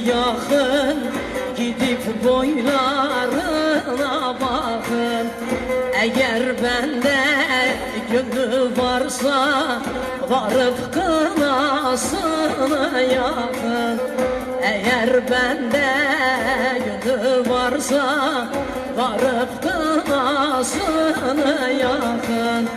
yakın, gidip boylarına bakın. Eğer bende gönlü varsa varıp kınasını yakın. Eğer bende gönlü varsa varıp kınasını yakın.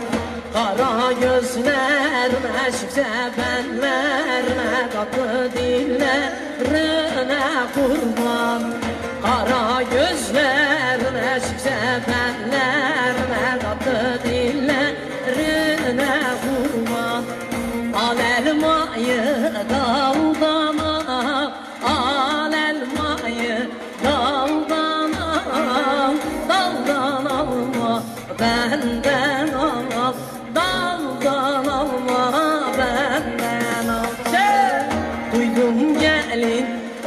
Kara gözlerine şifte benlerine, tatlı dillerine kurban. Kara gözlerine şifte benlerine, tatlı dillerine kurban. Al elmayı daldan al, al elmayı daldan al, daldan alma benden al, daldan alma benden al. Duydum gelin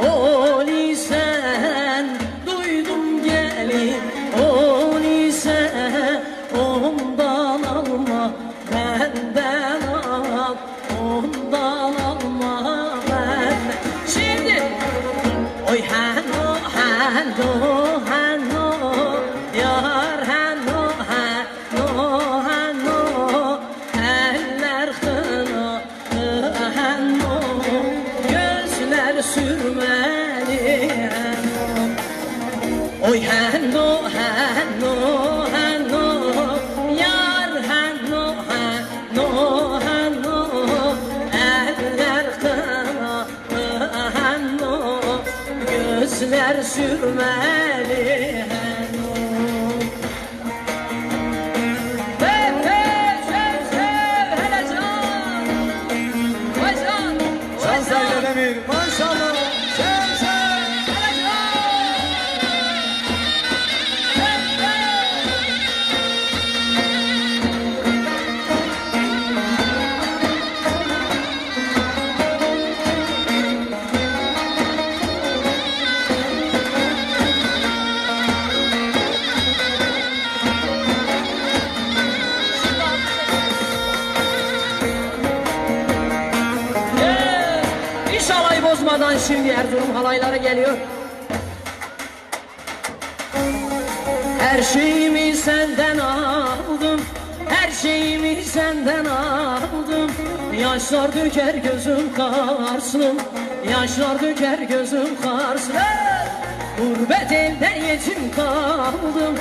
ol isen, duydum gelin ol isen, ondan alma benden al, ondan alma benden. Şimdi oy hano hano hano yar hano hano hano, eller hına hano, gözler sürmeli hano. Oy hano hano hano yar hano hano hano, eller hına hano, gözler sürmeli hano. Şanslar Demir, maşallah. İnşallah bozmadan şimdi Erzurum halayları geliyor. Her şeyimi senden aldım, her şeyimi senden aldım. Yaşlar döker gözüm karsın, yaşlar döker gözüm karsın. Gurbet elde yetim kaldım,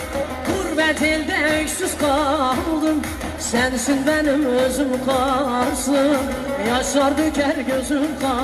gurbet elde öksüz kaldım. Sensin benim özüm karsın, yaşlar döker gözüm karsın.